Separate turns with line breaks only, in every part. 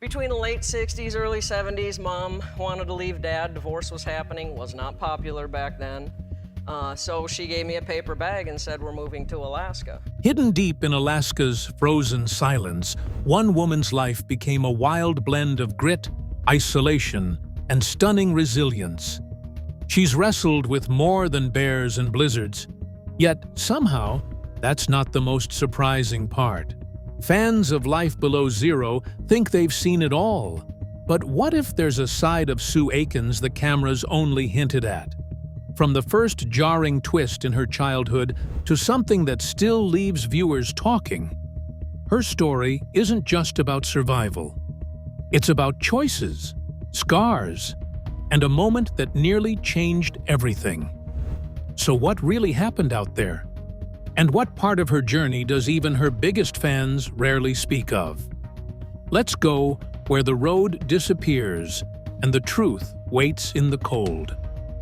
Between the late 60s, early 70s, Mom wanted to leave Dad. Divorce was happening, was not popular back then. So she gave me a paper bag and said, we're moving to Alaska.
Hidden deep in Alaska's frozen silence, one woman's life became a wild blend of grit, isolation, and stunning resilience. She's wrestled with more than bears and blizzards, yet somehow that's not the most surprising part. Fans of Life Below Zero think they've seen it all. But what if there's a side of Sue Aikens the cameras only hinted at? From the first jarring twist in her childhood to something that still leaves viewers talking, her story isn't just about survival. It's about choices, scars, and a moment that nearly changed everything. So what really happened out there? And what part of her journey does even her biggest fans rarely speak of? Let's go where the road disappears and the truth waits in the cold.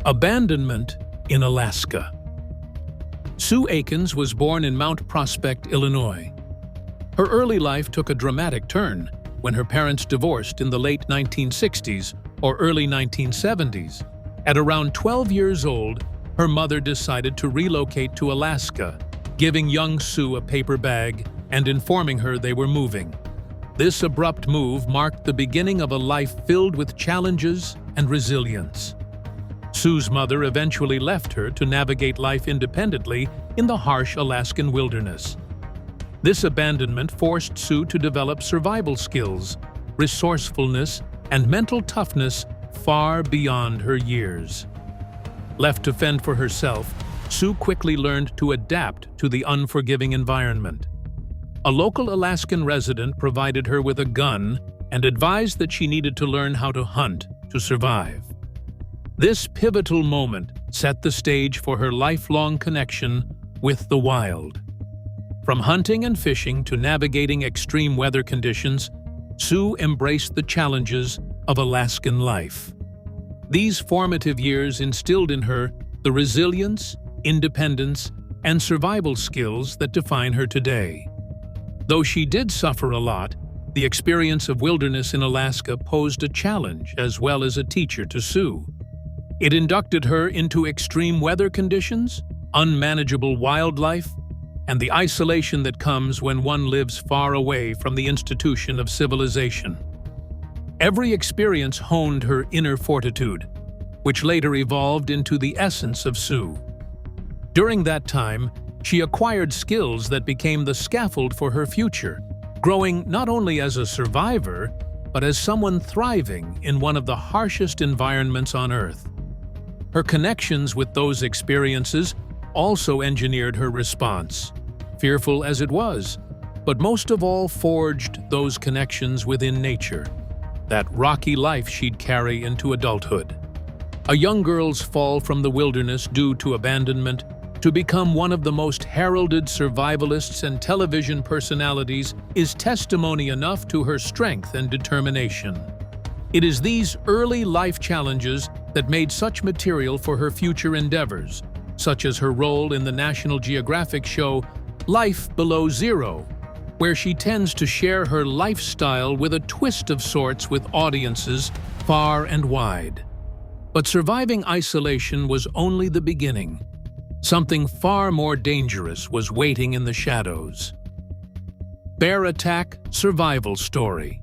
Abandonment in Alaska. Sue Aikens was born in Mount Prospect, Illinois. Her early life took a dramatic turn when her parents divorced in the late 1960s or early 1970s. At around 12 years old, her mother decided to relocate to Alaska, giving young Sue a paper bag and informing her they were moving. This abrupt move marked the beginning of a life filled with challenges and resilience. Sue's mother eventually left her to navigate life independently in the harsh Alaskan wilderness. This abandonment forced Sue to develop survival skills, resourcefulness, and mental toughness far beyond her years. Left to fend for herself, Sue quickly learned to adapt to the unforgiving environment. A local Alaskan resident provided her with a gun and advised that she needed to learn how to hunt to survive. This pivotal moment set the stage for her lifelong connection with the wild. From hunting and fishing to navigating extreme weather conditions, Sue embraced the challenges of Alaskan life. These formative years instilled in her the resilience, independence, and survival skills that define her today. Though she did suffer a lot, the experience of wilderness in Alaska posed a challenge as well as a teacher to Sue. It inducted her into extreme weather conditions, unmanageable wildlife, and the isolation that comes when one lives far away from the institution of civilization. Every experience honed her inner fortitude, which later evolved into the essence of Sue. During that time, she acquired skills that became the scaffold for her future, growing not only as a survivor, but as someone thriving in one of the harshest environments on Earth. Her connections with those experiences also engineered her response, fearful as it was, but most of all forged those connections within nature, that rocky life she'd carry into adulthood. A young girl's fall from the wilderness due to abandonment to become one of the most heralded survivalists and television personalities is testimony enough to her strength and determination. It is these early life challenges that made such material for her future endeavors, such as her role in the National Geographic show Life Below Zero, where she tends to share her lifestyle with a twist of sorts with audiences far and wide. But surviving isolation was only the beginning. Something far more dangerous was waiting in the shadows. Bear Attack Survival Story.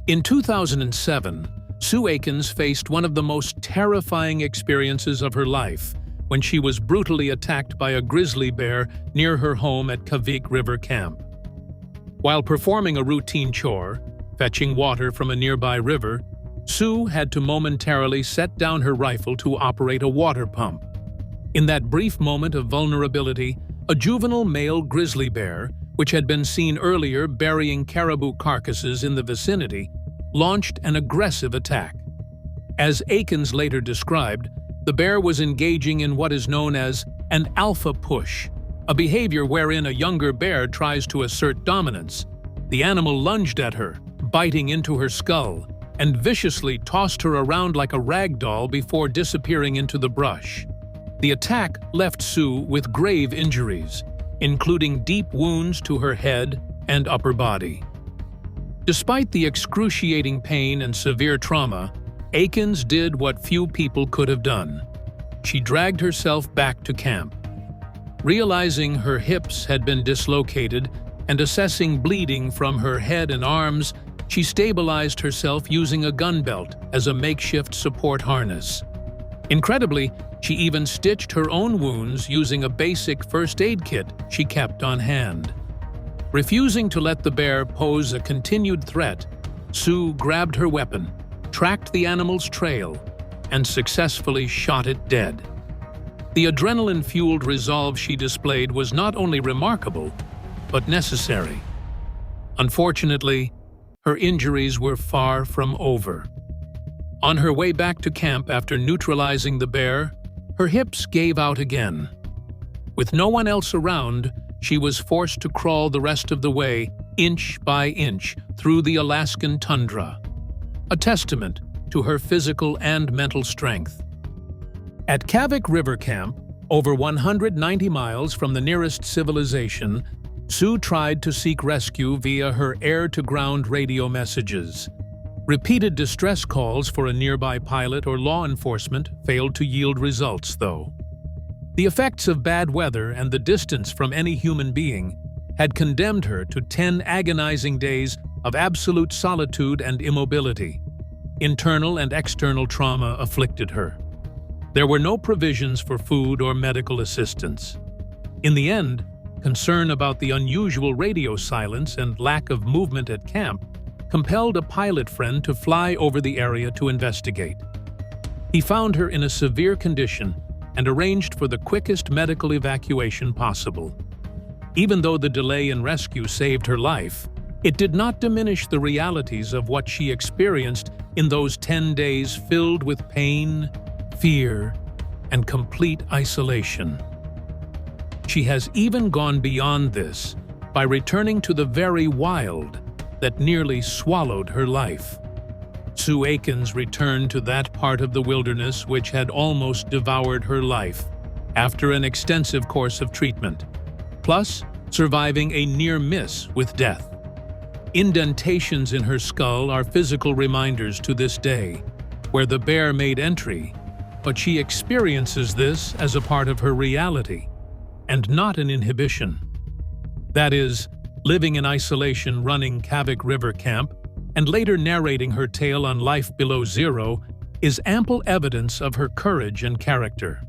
In 2007, Sue Aikens faced one of the most terrifying experiences of her life when she was brutally attacked by a grizzly bear near her home at Kavik River Camp. While performing a routine chore, fetching water from a nearby river, Sue had to momentarily set down her rifle to operate a water pump. In that brief moment of vulnerability, a juvenile male grizzly bear, which had been seen earlier burying caribou carcasses in the vicinity, launched an aggressive attack. As Aikens later described, the bear was engaging in what is known as an alpha push, a behavior wherein a younger bear tries to assert dominance. The animal lunged at her, biting into her skull, and viciously tossed her around like a rag doll before disappearing into the brush. The attack left Sue with grave injuries, including deep wounds to her head and upper body. Despite the excruciating pain and severe trauma, Aikens did what few people could have done. She dragged herself back to camp. Realizing her hips had been dislocated and assessing bleeding from her head and arms, she stabilized herself using a gun belt as a makeshift support harness. Incredibly, she even stitched her own wounds using a basic first aid kit she kept on hand. Refusing to let the bear pose a continued threat, Sue grabbed her weapon, tracked the animal's trail, and successfully shot it dead. The adrenaline-fueled resolve she displayed was not only remarkable, but necessary. Unfortunately, her injuries were far from over. On her way back to camp after neutralizing the bear, her hips gave out again. With no one else around, she was forced to crawl the rest of the way, inch by inch, through the Alaskan tundra, a testament to her physical and mental strength. At Kavik River Camp, over 190 miles from the nearest civilization, Sue tried to seek rescue via her air-to-ground radio messages. Repeated distress calls for a nearby pilot or law enforcement failed to yield results, though. The effects of bad weather and the distance from any human being had condemned her to 10 agonizing days of absolute solitude and immobility. Internal and external trauma afflicted her. There were no provisions for food or medical assistance. In the end, concern about the unusual radio silence and lack of movement at camp compelled a pilot friend to fly over the area to investigate. He found her in a severe condition and arranged for the quickest medical evacuation possible. Even though the delay in rescue saved her life, it did not diminish the realities of what she experienced in those 10 days filled with pain, fear, and complete isolation. She has even gone beyond this by returning to the very wild that nearly swallowed her life. Sue Aikens returned to that part of the wilderness which had almost devoured her life after an extensive course of treatment, plus surviving a near miss with death. Indentations in her skull are physical reminders to this day, where the bear made entry, but she experiences this as a part of her reality, and not an inhibition. That is, living in isolation running Kavik River Camp, and later narrating her tale on Life Below Zero, is ample evidence of her courage and character.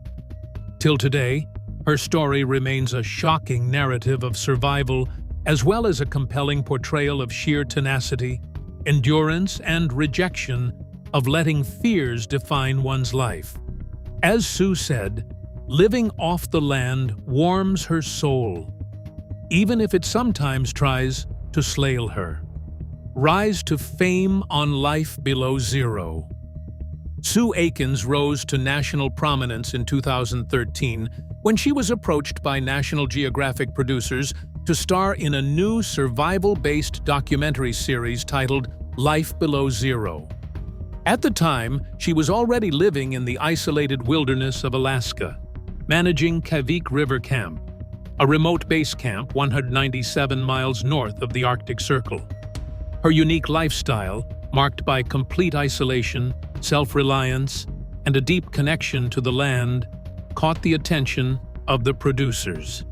Till today, her story remains a shocking narrative of survival as well as a compelling portrayal of sheer tenacity, endurance, and rejection of letting fears define one's life. As Sue said, living off the land warms her soul, even if it sometimes tries to slail her. Rise to fame on Life Below Zero. Sue Aikens rose to national prominence in 2013 when she was approached by National Geographic producers to star in a new survival-based documentary series titled Life Below Zero. At the time, she was already living in the isolated wilderness of Alaska, managing Kavik River Camp, a remote base camp 197 miles north of the Arctic Circle. Her unique lifestyle, marked by complete isolation, self-reliance, and a deep connection to the land, caught the attention of the producers.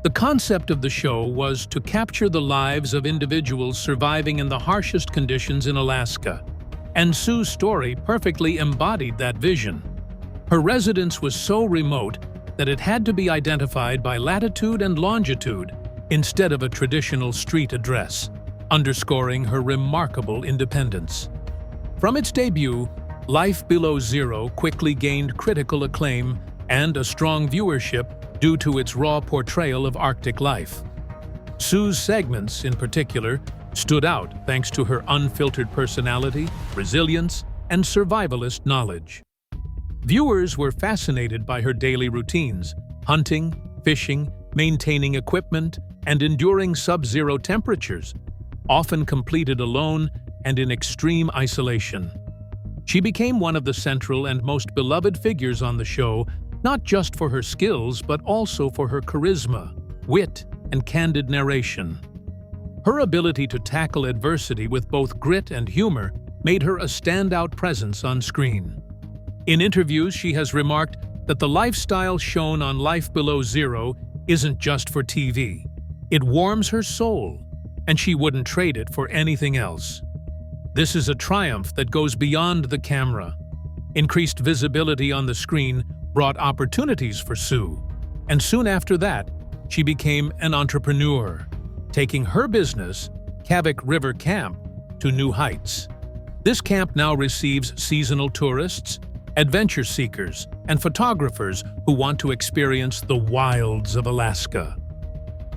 The concept of the show was to capture the lives of individuals surviving in the harshest conditions in Alaska, and Sue's story perfectly embodied that vision. Her residence was so remote that it had to be identified by latitude and longitude instead of a traditional street address, underscoring her remarkable independence. From its debut, Life Below Zero quickly gained critical acclaim and a strong viewership due to its raw portrayal of Arctic life. Sue's segments, in particular, stood out thanks to her unfiltered personality, resilience, and survivalist knowledge. Viewers were fascinated by her daily routines: hunting, fishing, maintaining equipment, and enduring sub-zero temperatures, often completed alone and in extreme isolation. She became one of the central and most beloved figures on the show, not just for her skills but also for her charisma, wit, and candid narration. Her ability to tackle adversity with both grit and humor made her a standout presence on screen. In interviews, she has remarked that the lifestyle shown on Life Below Zero isn't just for TV. It warms her soul, and she wouldn't trade it for anything else. This is a triumph that goes beyond the camera. Increased visibility on the screen brought opportunities for Sue, and soon after that, she became an entrepreneur, taking her business, Kavik River Camp, to new heights. This camp now receives seasonal tourists, adventure seekers, and photographers who want to experience the wilds of Alaska.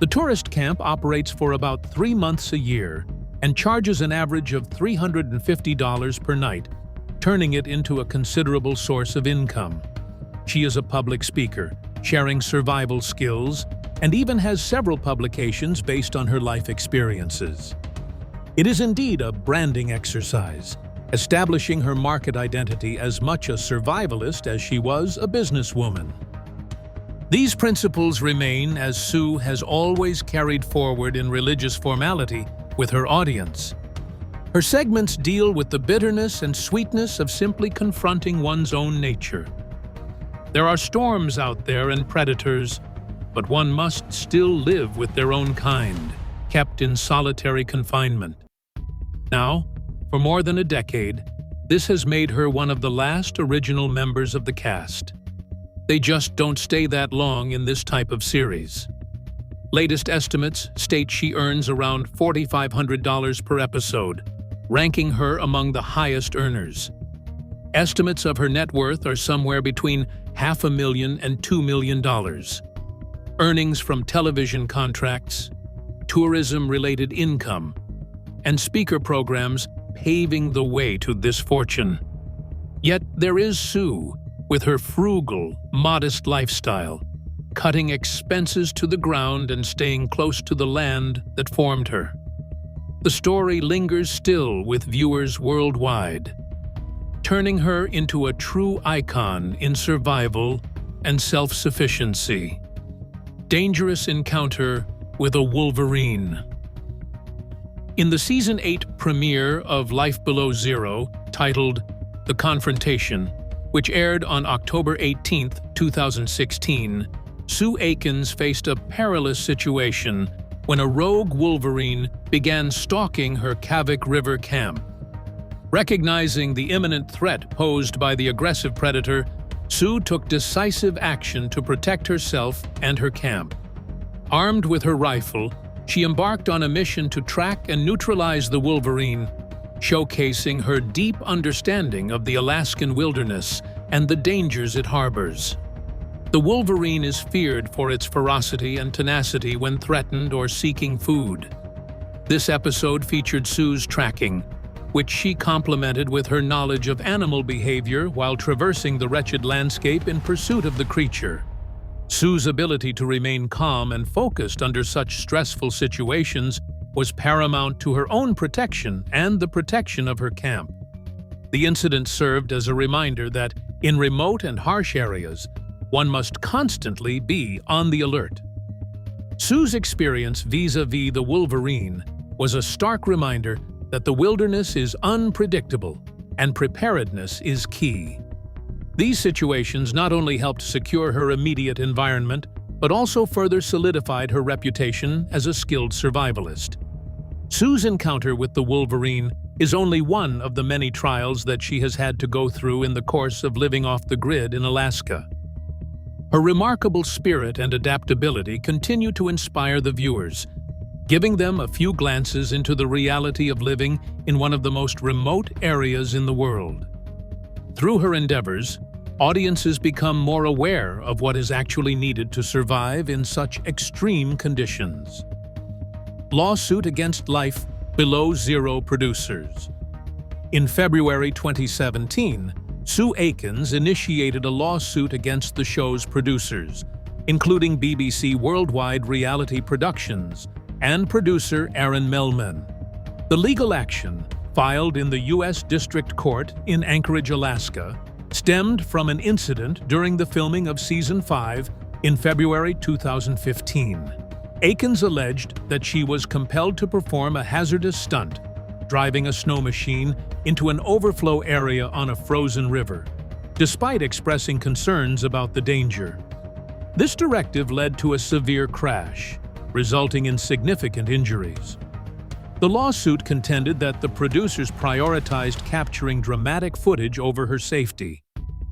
The tourist camp operates for about 3 months a year and charges an average of $350 per night, turning it into a considerable source of income. She is a public speaker, sharing survival skills, and even has several publications based on her life experiences. It is indeed a branding exercise, establishing her market identity as much a survivalist as she was a businesswoman. These principles remain as Sue has always carried forward in religious formality with her audience. Her segments deal with the bitterness and sweetness of simply confronting one's own nature. There are storms out there and predators, but one must still live with their own kind, kept in solitary confinement. Now, for more than a decade, this has made her one of the last original members of the cast. They just don't stay that long in this type of series. Latest estimates state she earns around $4,500 per episode, ranking her among the highest earners. Estimates of her net worth are somewhere between $500,000 and $2 million. Earnings from television contracts, tourism-related income, and speaker programs paving the way to this fortune. Yet there is Sue, with her frugal, modest lifestyle, cutting expenses to the ground and staying close to the land that formed her. The story lingers still with viewers worldwide, turning her into a true icon in survival and self-sufficiency. Dangerous encounter with a Wolverine. In the Season 8 premiere of Life Below Zero, titled The Confrontation, which aired on October 18, 2016, Sue Aikens faced a perilous situation when a rogue Wolverine began stalking her Kavik River camp. Recognizing the imminent threat posed by the aggressive predator, Sue took decisive action to protect herself and her camp. Armed with her rifle, she embarked on a mission to track and neutralize the Wolverine, showcasing her deep understanding of the Alaskan wilderness and the dangers it harbors. The Wolverine is feared for its ferocity and tenacity when threatened or seeking food. This episode featured Sue's tracking, which she complemented with her knowledge of animal behavior while traversing the wretched landscape in pursuit of the creature. Sue's ability to remain calm and focused under such stressful situations was paramount to her own protection and the protection of her camp. The incident served as a reminder that, in remote and harsh areas, one must constantly be on the alert. Sue's experience vis-à-vis the Wolverine was a stark reminder that the wilderness is unpredictable and preparedness is key. These situations not only helped secure her immediate environment, but also further solidified her reputation as a skilled survivalist. Sue's encounter with the Wolverine is only one of the many trials that she has had to go through in the course of living off the grid in Alaska. Her remarkable spirit and adaptability continue to inspire the viewers, giving them a few glances into the reality of living in one of the most remote areas in the world. Through her endeavors, audiences become more aware of what is actually needed to survive in such extreme conditions. Lawsuit against Life Below Zero producers. In February 2017, Sue Aikens initiated a lawsuit against the show's producers, including BBC Worldwide Reality Productions and producer Aaron Melman. The legal action, filed in the U.S. District Court in Anchorage, Alaska, stemmed from an incident during the filming of Season 5 in February 2015. Aikens alleged that she was compelled to perform a hazardous stunt, driving a snow machine into an overflow area on a frozen river, despite expressing concerns about the danger. This directive led to a severe crash, resulting in significant injuries. The lawsuit contended that the producers prioritized capturing dramatic footage over her safety,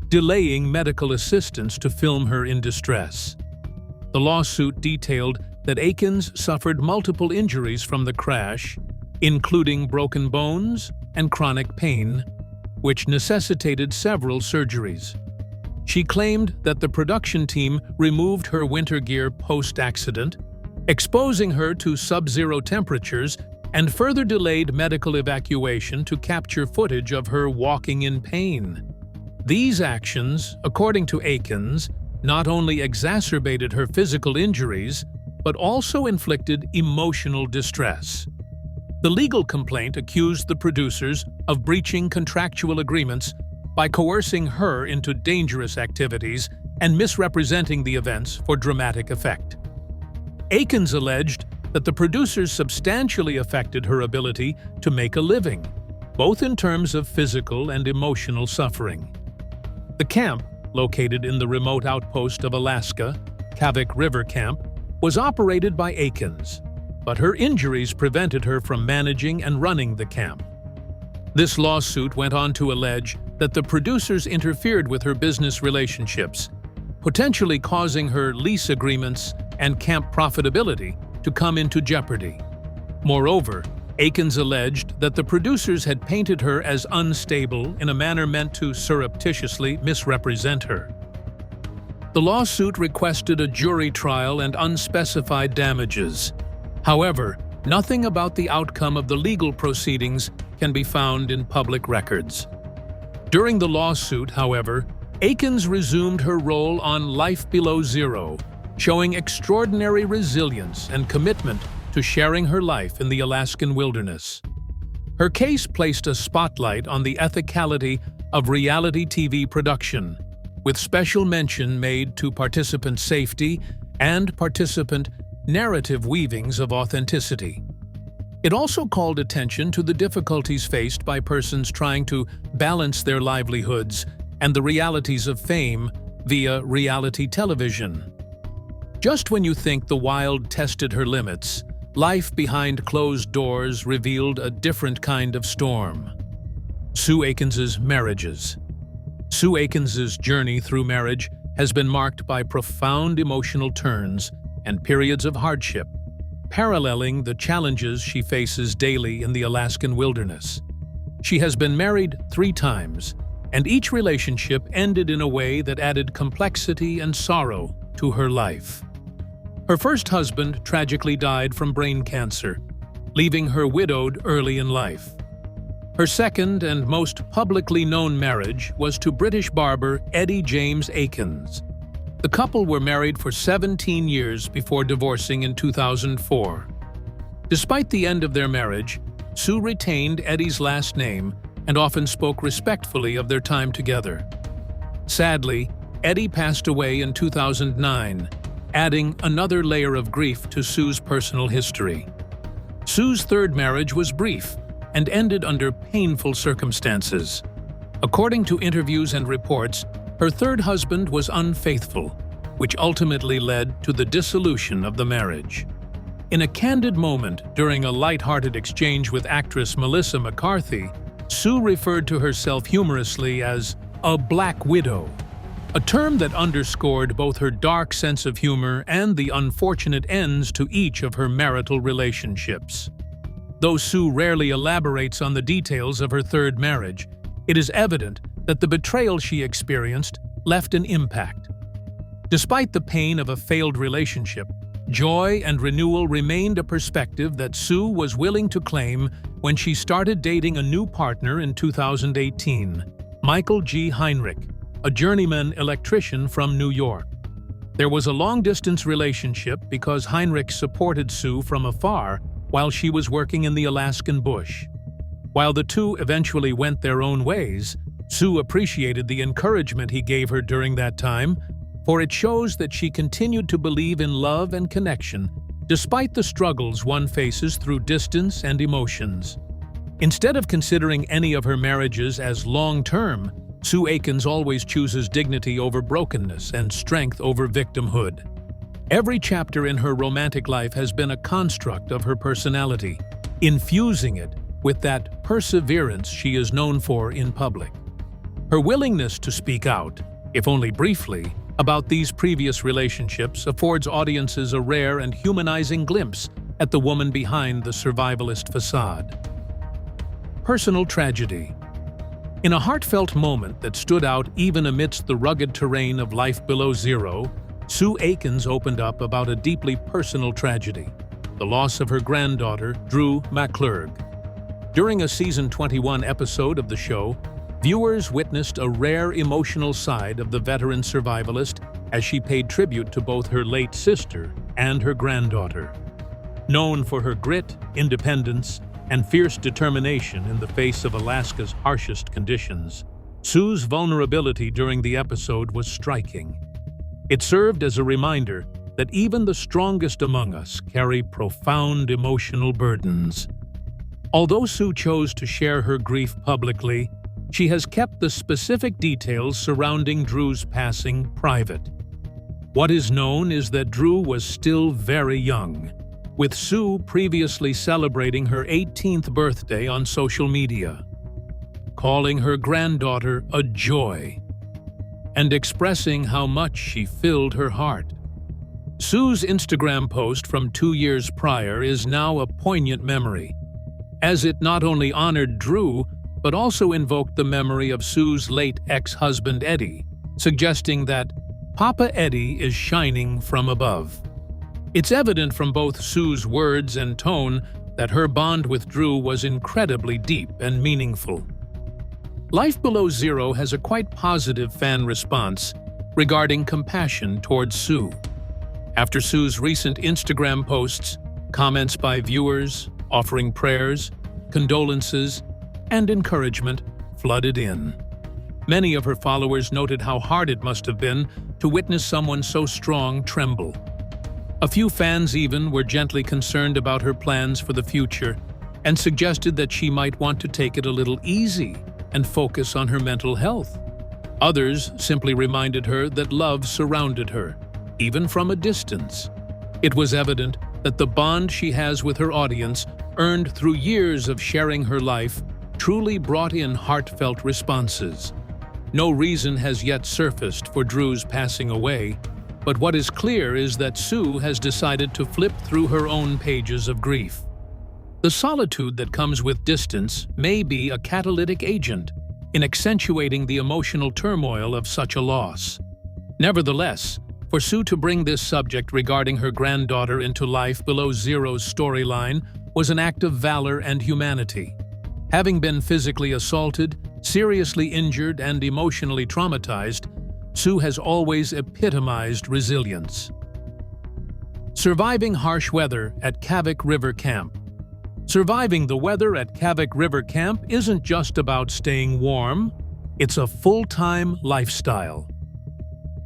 delaying medical assistance to film her in distress. The lawsuit detailed that Aikens suffered multiple injuries from the crash, including broken bones and chronic pain, which necessitated several surgeries. She claimed that the production team removed her winter gear post-accident, exposing her to sub-zero temperatures, and further delayed medical evacuation to capture footage of her walking in pain. These actions, according to Aikens, not only exacerbated her physical injuries, but also inflicted emotional distress. The legal complaint accused the producers of breaching contractual agreements by coercing her into dangerous activities and misrepresenting the events for dramatic effect. Aikens alleged that the producers substantially affected her ability to make a living, both in terms of physical and emotional suffering. The camp, located in the remote outpost of Alaska, Kavik River Camp, was operated by Aikens, but her injuries prevented her from managing and running the camp. This lawsuit went on to allege that the producers interfered with her business relationships, potentially causing her lease agreements and camp profitability to come into jeopardy. Moreover, Aikens alleged that the producers had painted her as unstable in a manner meant to surreptitiously misrepresent her. The lawsuit requested a jury trial and unspecified damages. However, nothing about the outcome of the legal proceedings can be found in public records. During the lawsuit, however, Aikens resumed her role on Life Below Zero, showing extraordinary resilience and commitment to sharing her life in the Alaskan wilderness. Her case placed a spotlight on the ethicality of reality TV production, with special mention made to participant safety and participant narrative weavings of authenticity. It also called attention to the difficulties faced by persons trying to balance their livelihoods and the realities of fame via reality television. Just when you think the wild tested her limits, life behind closed doors revealed a different kind of storm. Sue Aikens's marriages. Sue Aikens's journey through marriage has been marked by profound emotional turns and periods of hardship, paralleling the challenges she faces daily in the Alaskan wilderness. She has been married 3 times, and each relationship ended in a way that added complexity and sorrow to her life. Her first husband tragically died from brain cancer, leaving her widowed early in life. Her second and most publicly known marriage was to British barber Eddie James Aikens. The couple were married for 17 years before divorcing in 2004. Despite the end of their marriage, Sue retained Eddie's last name and often spoke respectfully of their time together. Sadly, Eddie passed away in 2009, adding another layer of grief to Sue's personal history. Sue's third marriage was brief and ended under painful circumstances. According to interviews and reports, her third husband was unfaithful, which ultimately led to the dissolution of the marriage. In a candid moment during a light-hearted exchange with actress Melissa McCarthy, Sue referred to herself humorously as a black widow, a term that underscored both her dark sense of humor and the unfortunate ends to each of her marital relationships. Though Sue rarely elaborates on the details of her third marriage, it is evident that the betrayal she experienced left an impact. Despite the pain of a failed relationship, joy and renewal remained a perspective that Sue was willing to claim when she started dating a new partner in 2018, Michael G. Heinrich, a journeyman electrician from New York. There was a long-distance relationship because Heinrich supported Sue from afar while she was working in the Alaskan bush. While the two eventually went their own ways, Sue appreciated the encouragement he gave her during that time, for it shows that she continued to believe in love and connection despite the struggles one faces through distance and emotions. Instead of considering any of her marriages as long-term, Sue Aikens always chooses dignity over brokenness and strength over victimhood. Every chapter in her romantic life has been a construct of her personality, infusing it with that perseverance she is known for in public. Her willingness to speak out, if only briefly, about these previous relationships affords audiences a rare and humanizing glimpse at the woman behind the survivalist facade. Personal tragedy. In a heartfelt moment that stood out even amidst the rugged terrain of life below zero, Sue Aikens opened up about a deeply personal tragedy, the loss of her granddaughter, Drew McClurg. During a season 21 episode of the show, viewers witnessed a rare emotional side of the veteran survivalist as she paid tribute to both her late sister and her granddaughter. Known for her grit, independence, and fierce determination in the face of Alaska's harshest conditions, Sue's vulnerability during the episode was striking. It served as a reminder that even the strongest among us carry profound emotional burdens. Although Sue chose to share her grief publicly, she has kept the specific details surrounding Drew's passing private. What is known is that Drew was still very young, with Sue previously celebrating her 18th birthday on social media, calling her granddaughter a joy, and expressing how much she filled her heart. Sue's Instagram post from 2 years prior is now a poignant memory, as it not only honored Drew, but also invoked the memory of Sue's late ex-husband Eddie, suggesting that Papa Eddie is shining from above. It's evident from both Sue's words and tone that her bond with Drew was incredibly deep and meaningful. Life Below Zero has a quite positive fan response regarding compassion towards Sue. After Sue's recent Instagram posts, comments by viewers offering prayers, condolences, and encouragement flooded in. Many of her followers noted how hard it must have been to witness someone so strong tremble. A few fans even were gently concerned about her plans for the future and suggested that she might want to take it a little easy and focus on her mental health. Others simply reminded her that love surrounded her, even from a distance. It was evident that the bond she has with her audience, earned through years of sharing her life, truly brought in heartfelt responses. No reason has yet surfaced for Drew's passing away, but what is clear is that Sue has decided to flip through her own pages of grief. The solitude that comes with distance may be a catalytic agent in accentuating the emotional turmoil of such a loss. Nevertheless, for Sue to bring this subject regarding her granddaughter into Life Below Zero's storyline was an act of valor and humanity. Having been physically assaulted, seriously injured, and emotionally traumatized, Sue has always epitomized resilience. Surviving harsh weather at Kavik River Camp. Surviving the weather at Kavik River Camp isn't just about staying warm, it's a full-time lifestyle.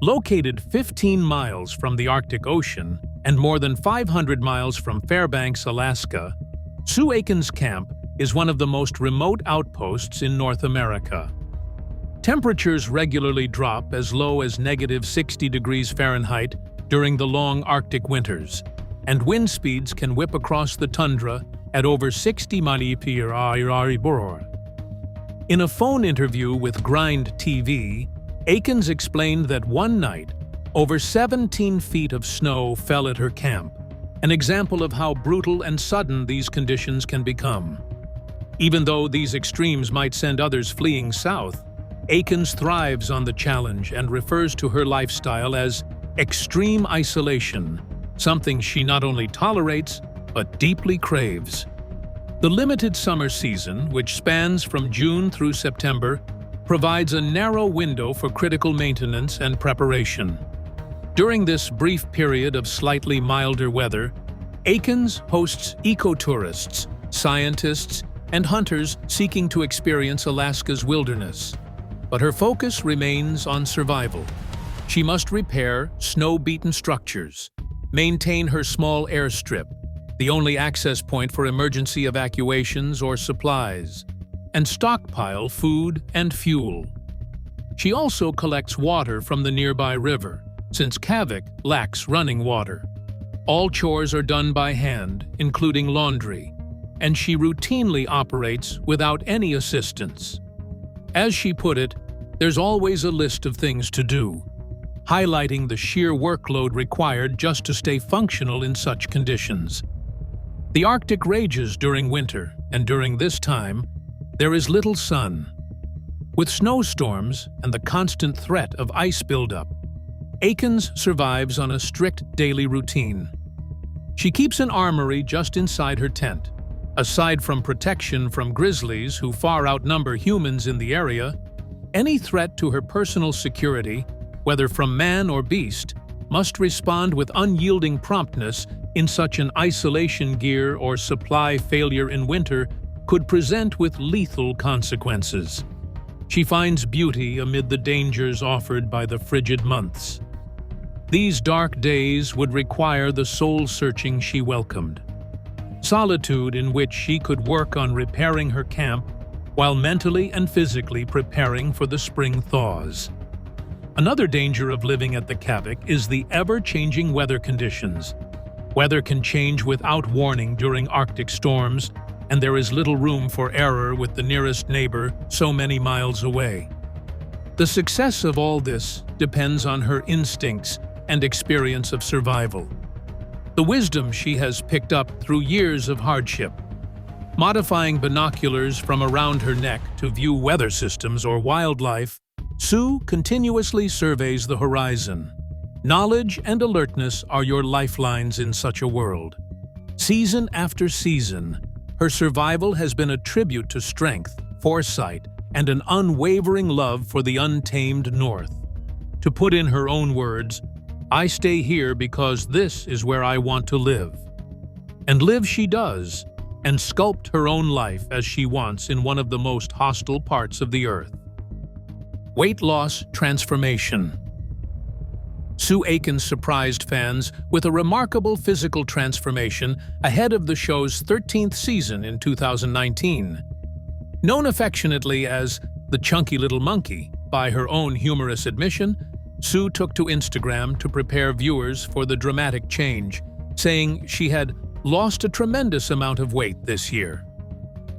Located 15 miles from the Arctic Ocean and more than 500 miles from Fairbanks, Alaska, Sue Aikens Camp is one of the most remote outposts in North America. Temperatures regularly drop as low as -60 degrees Fahrenheit during the long Arctic winters, and wind speeds can whip across the tundra at over 60 mph. In a phone interview with Grind TV, Aikens explained that one night, over 17 feet of snow fell at her camp, an example of how brutal and sudden these conditions can become. Even though these extremes might send others fleeing south, Aikens thrives on the challenge and refers to her lifestyle as extreme isolation, something she not only tolerates, but deeply craves. The limited summer season, which spans from June through September, provides a narrow window for critical maintenance and preparation. During this brief period of slightly milder weather, Aikens hosts ecotourists, scientists, and hunters seeking to experience Alaska's wilderness. But her focus remains on survival. She must repair snow-beaten structures, maintain her small airstrip, the only access point for emergency evacuations or supplies, and stockpile food and fuel. She also collects water from the nearby river, since Kavik lacks running water. All chores are done by hand, including laundry, and she routinely operates without any assistance. As she put it, there's always a list of things to do, highlighting the sheer workload required just to stay functional in such conditions. The Arctic rages during winter, and during this time, there is little sun. With snowstorms and the constant threat of ice buildup, Aikens survives on a strict daily routine. She keeps an armory just inside her tent. Aside from protection from grizzlies who far outnumber humans in the area, any threat to her personal security, whether from man or beast, must respond with unyielding promptness in such an isolation gear or supply failure in winter could present with lethal consequences. She finds beauty amid the dangers offered by the frigid months. These dark days would require the soul-searching she welcomed. Solitude in which she could work on repairing her camp while mentally and physically preparing for the spring thaws. Another danger of living at the Kavik is the ever-changing weather conditions. Weather can change without warning during Arctic storms, and there is little room for error with the nearest neighbor so many miles away. The success of all this depends on her instincts and experience of survival. The wisdom she has picked up through years of hardship. Modifying binoculars from around her neck to view weather systems or wildlife, Sue continuously surveys the horizon. Knowledge and alertness are your lifelines in such a world. Season after season, her survival has been a tribute to strength, foresight, and an unwavering love for the untamed North. To put in her own words, "I stay here because this is where I want to live." And live she does, and sculpt her own life as she wants in one of the most hostile parts of the earth. Weight loss transformation. Sue Aikens surprised fans with a remarkable physical transformation ahead of the show's 13th season in 2019. Known affectionately as the Chunky Little Monkey by her own humorous admission, Sue took to Instagram to prepare viewers for the dramatic change, saying she had lost a tremendous amount of weight this year.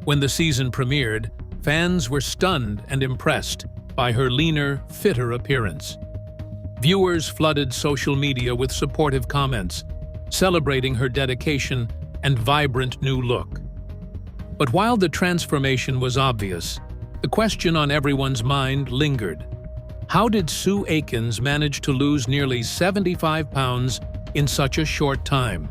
When the season premiered, fans were stunned and impressed by her leaner, fitter appearance. Viewers flooded social media with supportive comments, celebrating her dedication and vibrant new look. But while the transformation was obvious, the question on everyone's mind lingered. How did Sue Aikens manage to lose nearly 75 pounds in such a short time?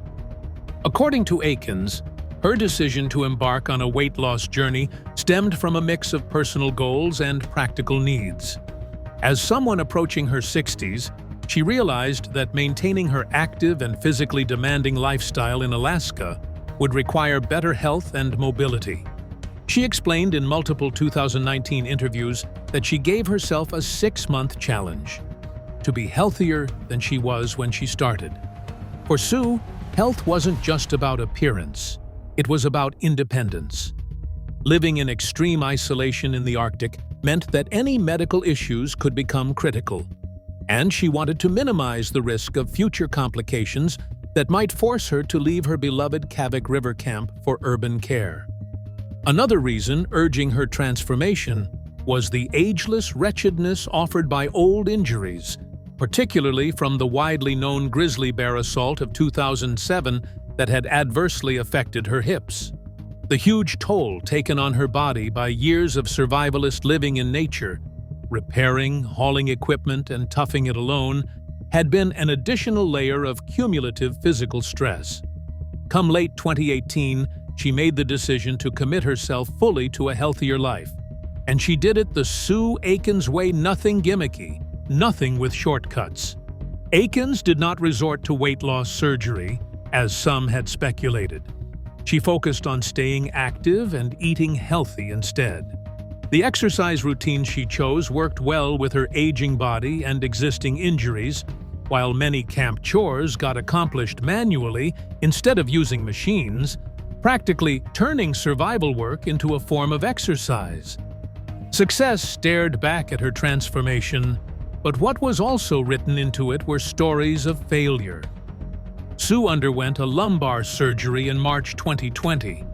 According to Aikens, her decision to embark on a weight loss journey stemmed from a mix of personal goals and practical needs. As someone approaching her 60s, she realized that maintaining her active and physically demanding lifestyle in Alaska would require better health and mobility. She explained in multiple 2019 interviews that she gave herself a 6-month challenge to be healthier than she was when she started. For Sue, health wasn't just about appearance, it was about independence. Living in extreme isolation in the Arctic meant that any medical issues could become critical, and she wanted to minimize the risk of future complications that might force her to leave her beloved Kavik River camp for urban care. Another reason urging her transformation was the ageless wretchedness offered by old injuries, particularly from the widely known grizzly bear assault of 2007 that had adversely affected her hips. The huge toll taken on her body by years of survivalist living in nature, repairing, hauling equipment, and toughing it alone, had been an additional layer of cumulative physical stress. Come late 2018, she made the decision to commit herself fully to a healthier life. And she did it the Sue Aikens way, nothing gimmicky, nothing with shortcuts. Aikens did not resort to weight loss surgery, as some had speculated. She focused on staying active and eating healthy instead. The exercise routine she chose worked well with her aging body and existing injuries, while many camp chores got accomplished manually instead of using machines, practically turning survival work into a form of exercise. Success stared back at her transformation, but what was also written into it were stories of failure. Sue underwent a lumbar surgery in March 2020,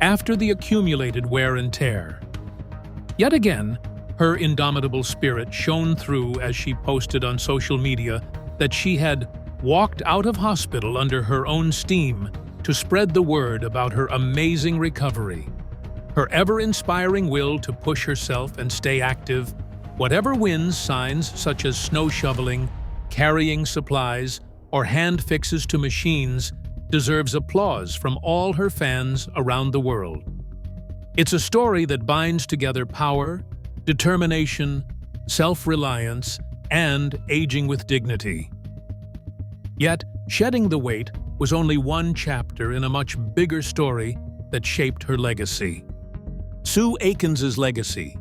after the accumulated wear and tear. Yet again, her indomitable spirit shone through as she posted on social media that she had walked out of hospital under her own steam to spread the word about her amazing recovery. Her ever-inspiring will to push herself and stay active, whatever wins signs such as snow shoveling, carrying supplies, or hand fixes to machines, deserves applause from all her fans around the world. It's a story that binds together power, determination, self-reliance, and aging with dignity. Yet, shedding the weight was only one chapter in a much bigger story that shaped her legacy. Sue Aikens' legacy.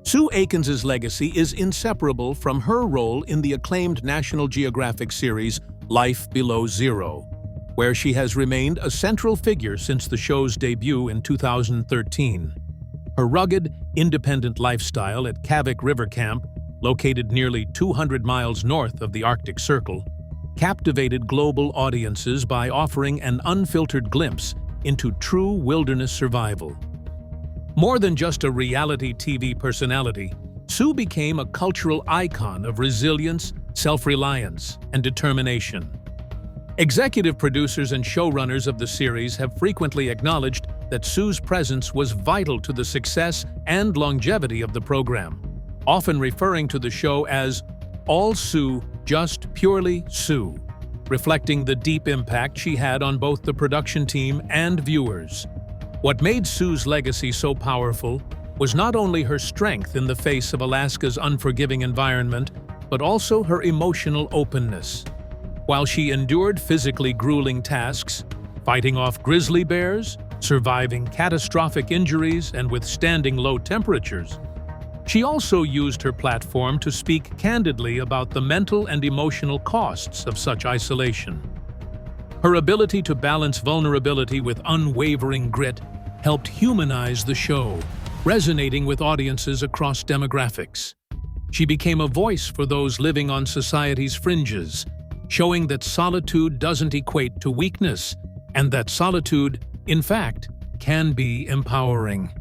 Sue Aikens' legacy is inseparable from her role in the acclaimed National Geographic series Life Below Zero, where she has remained a central figure since the show's debut in 2013. Her rugged, independent lifestyle at Kavik River Camp, located nearly 200 miles north of the Arctic Circle, captivated global audiences by offering an unfiltered glimpse into true wilderness survival. More than just a reality TV personality, Sue became a cultural icon of resilience, self-reliance, and determination. Executive producers and showrunners of the series have frequently acknowledged that Sue's presence was vital to the success and longevity of the program, often referring to the show as All Sue, Just Purely Sue, reflecting the deep impact she had on both the production team and viewers. What made Sue's legacy so powerful was not only her strength in the face of Alaska's unforgiving environment, but also her emotional openness. While she endured physically grueling tasks, fighting off grizzly bears, surviving catastrophic injuries, and withstanding low temperatures, she also used her platform to speak candidly about the mental and emotional costs of such isolation. Her ability to balance vulnerability with unwavering grit helped humanize the show, resonating with audiences across demographics. She became a voice for those living on society's fringes, showing that solitude doesn't equate to weakness, and that solitude, in fact, can be empowering.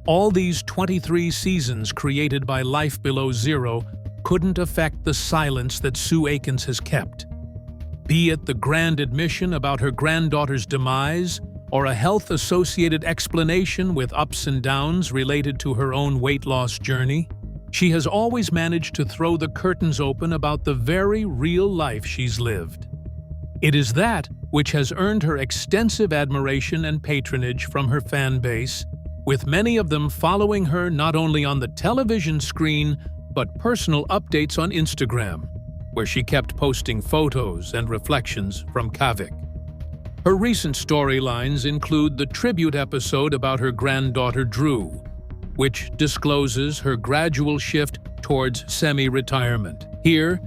All these 23 seasons created by Life Below Zero couldn't affect the silence that Sue Aikens has kept. Be it the grand admission about her granddaughter's demise, or a health-associated explanation with ups and downs related to her own weight loss journey, she has always managed to throw the curtains open about the very real life she's lived. It is that which has earned her extensive admiration and patronage from her fan base, with many of them following her not only on the television screen, but personal updates on Instagram, where she kept posting photos and reflections from Kavik. Her recent storylines include the tribute episode about her granddaughter Drew, which discloses her gradual shift towards semi-retirement. Here,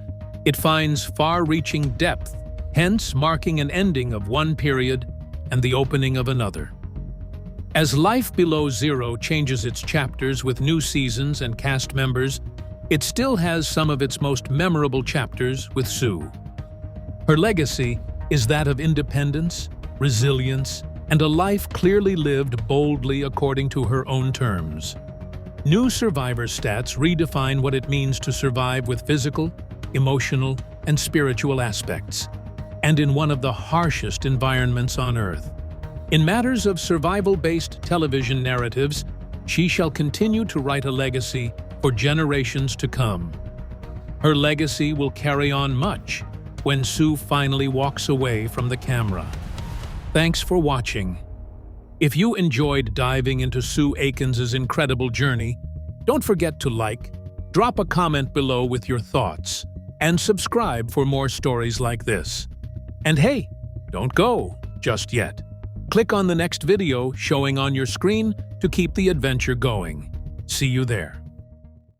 it finds far-reaching depth, hence marking an ending of one period and the opening of another. As Life Below Zero changes its chapters with new seasons and cast members, it still has some of its most memorable chapters with Sue. Her legacy is that of independence, resilience, and a life clearly lived boldly according to her own terms. New survivor stats redefine what it means to survive with physical, emotional, and spiritual aspects, and in one of the harshest environments on Earth. In matters of survival-based television narratives, she shall continue to write a legacy for generations to come. Her legacy will carry on much when Sue finally walks away from the camera. Thanks for watching. If you enjoyed diving into Sue Aikens' incredible journey, don't forget to like, drop a comment below with your thoughts, and subscribe for more stories like this. And hey, don't go just yet. Click on the next video showing on your screen to keep the adventure going. See you there.